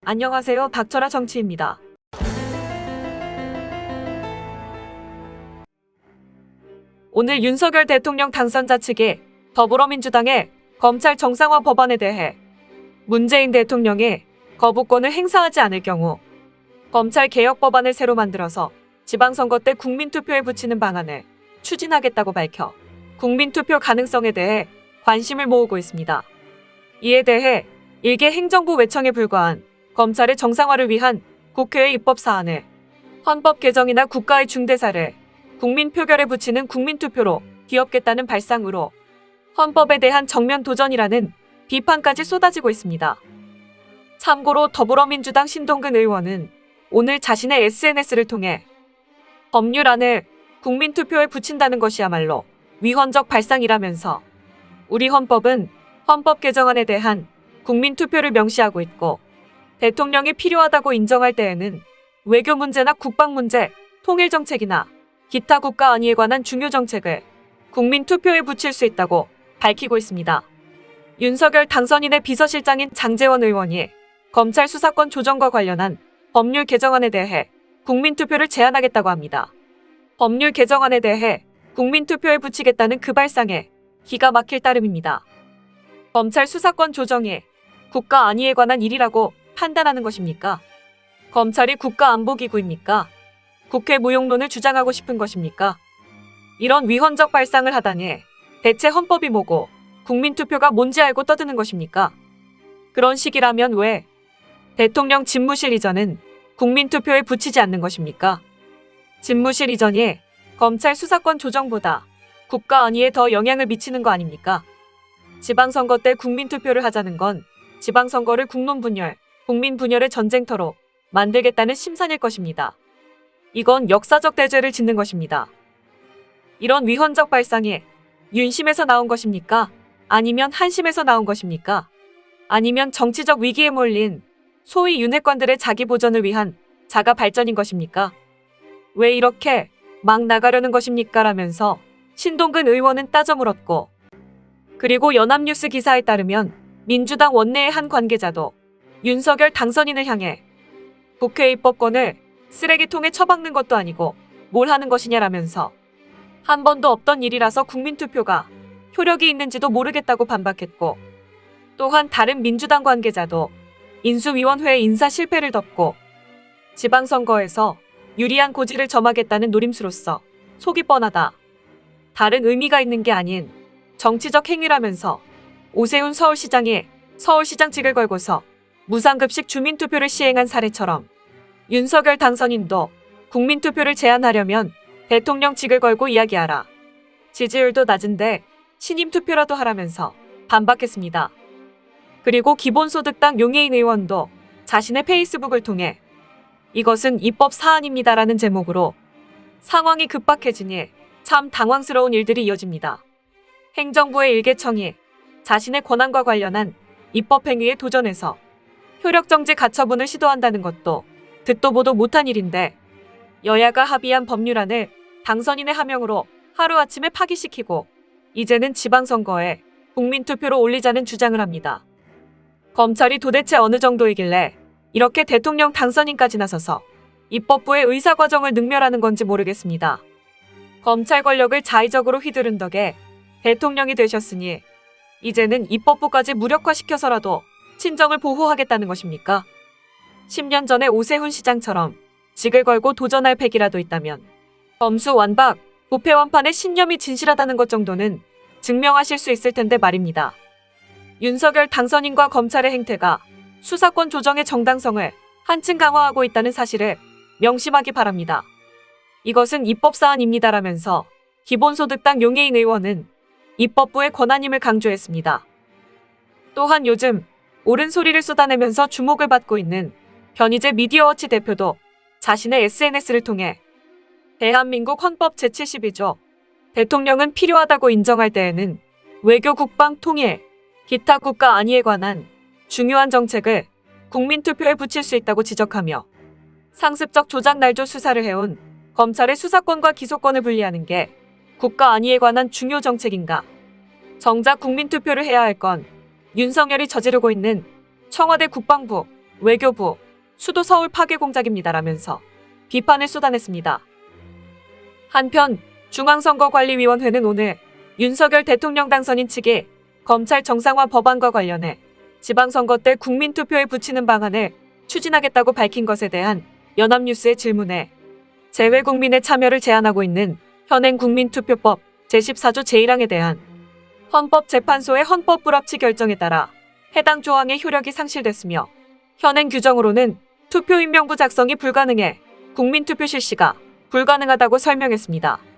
안녕하세요. 닥쳐라 정치입니다. 오늘 윤석열 대통령 당선자 측이 더불어민주당의 검찰 정상화 법안에 대해 문재인 대통령이 거부권을 행사하지 않을 경우 검찰 개혁 법안을 새로 만들어서 지방선거 때 국민투표에 붙이는 방안을 추진하겠다고 밝혀 국민투표 가능성에 대해 관심을 모으고 있습니다. 이에 대해 일개 행정부 외청에 불과한 검찰의 정상화를 위한 국회의 입법 사안을 헌법 개정이나 국가의 중대사를 국민 표결에 붙이는 국민투표로 뒤엎겠다는 발상으로 헌법에 대한 정면 도전이라는 비판까지 쏟아지고 있습니다. 참고로 더불어민주당 신동근 의원은 오늘 자신의 SNS를 통해 법률안을 국민투표에 붙인다는 것이야말로 위헌적 발상이라면서 우리 헌법은 헌법 개정안에 대한 국민투표를 명시하고 있고 대통령이 필요하다고 인정할 때에는 외교 문제나 국방 문제, 통일 정책이나 기타 국가 안위에 관한 중요 정책을 국민 투표에 붙일 수 있다고 밝히고 있습니다. 윤석열 당선인의 비서실장인 장제원 의원이 검찰 수사권 조정과 관련한 법률 개정안에 대해 국민 투표를 제안하겠다고 합니다. 법률 개정안에 대해 국민 투표에 붙이겠다는 그 발상에 기가 막힐 따름입니다. 검찰 수사권 조정이 국가 안위에 관한 일이라고 판단하는 것입니까? 검찰이 국가안보기구입니까? 국회 무용론을 주장하고 싶은 것입니까? 이런 위헌적 발상을 하다니 대체 헌법이 뭐고 국민투표가 뭔지 알고 떠드는 것입니까? 그런 식이라면 왜 대통령 집무실 이전은 국민투표에 붙이지 않는 것입니까? 집무실 이전이 검찰 수사권 조정보다 국가 안위에 더 영향을 미치는 거 아닙니까? 지방선거 때 국민투표를 하자는 건 지방선거를 국론분열, 국민분열의 전쟁터로 만들겠다는 심산일 것입니다. 이건 역사적 대죄를 짓는 것입니다. 이런 위헌적 발상이 윤심에서 나온 것입니까? 아니면 한심에서 나온 것입니까? 아니면 정치적 위기에 몰린 소위 윤핵관들의 자기 보전을 위한 자가 발전인 것입니까? 왜 이렇게 막 나가려는 것입니까? 라면서 신동근 의원은 따져 물었고, 그리고 연합뉴스 기사에 따르면 민주당 원내의 한 관계자도 윤석열 당선인을 향해 국회 입법권을 쓰레기통에 처박는 것도 아니고 뭘 하는 것이냐라면서 한 번도 없던 일이라서 국민투표가 효력이 있는지도 모르겠다고 반박했고, 또한 다른 민주당 관계자도 인수위원회 인사 실패를 덮고 지방선거에서 유리한 고지를 점하겠다는 노림수로서 속이 뻔하다, 다른 의미가 있는 게 아닌 정치적 행위라면서 오세훈 서울시장이 서울시장직을 걸고서 무상급식 주민투표를 시행한 사례처럼 윤석열 당선인도 국민투표를 제한하려면 대통령직을 걸고 이야기하라, 지지율도 낮은데 신임투표라도 하라면서 반박했습니다. 그리고 기본소득당 용해인 의원도 자신의 페이스북을 통해 이것은 입법 사안입니다라는 제목으로 상황이 급박해지니 참 당황스러운 일들이 이어집니다. 행정부의 일개청이 자신의 권한과 관련한 입법 행위에 도전해서 효력정지 가처분을 시도한다는 것도 듣도 보도 못한 일인데, 여야가 합의한 법률안을 당선인의 하명으로 하루아침에 파기시키고 이제는 지방선거에 국민투표로 올리자는 주장을 합니다. 검찰이 도대체 어느 정도이길래 이렇게 대통령 당선인까지 나서서 입법부의 의사과정을 능멸하는 건지 모르겠습니다. 검찰 권력을 자의적으로 휘두른 덕에 대통령이 되셨으니 이제는 입법부까지 무력화시켜서라도 친정을 보호하겠다는 것입니까? 10년 전에 오세훈 시장처럼 직을 걸고 도전할 패기라도 있다면 검수완박, 부패완판의 신념이 진실하다는 것 정도는 증명하실 수 있을 텐데 말입니다. 윤석열 당선인과 검찰의 행태가 수사권 조정의 정당성을 한층 강화하고 있다는 사실을 명심하기 바랍니다. 이것은 입법사안입니다라면서 기본소득당 용해인 의원은 입법부의 권한임을 강조했습니다. 또한 요즘 옳은 소리를 쏟아내면서 주목을 받고 있는 변희재 미디어워치 대표도 자신의 SNS를 통해 대한민국 헌법 제72조 대통령은 필요하다고 인정할 때에는 외교, 국방, 통일, 기타 국가 안위에 관한 중요한 정책을 국민투표에 붙일 수 있다고 지적하며 상습적 조작 날조 수사를 해온 검찰의 수사권과 기소권을 분리하는 게 국가 안위에 관한 중요 정책인가? 정작 국민투표를 해야 할 건 윤석열이 저지르고 있는 청와대 국방부, 외교부, 수도 서울 파괴 공작입니다라면서 비판을 쏟아냈습니다. 한편 중앙선거관리위원회는 오늘 윤석열 대통령 당선인 측의 검찰 정상화 법안과 관련해 지방선거 때 국민투표에 붙이는 방안을 추진하겠다고 밝힌 것에 대한 연합뉴스의 질문에 재외국민의 참여를 제한하고 있는 현행 국민투표법 제14조 제1항에 대한 헌법재판소의 헌법불합치 결정에 따라 해당 조항의 효력이 상실됐으며 현행 규정으로는 투표인명부 작성이 불가능해 국민투표 실시가 불가능하다고 설명했습니다.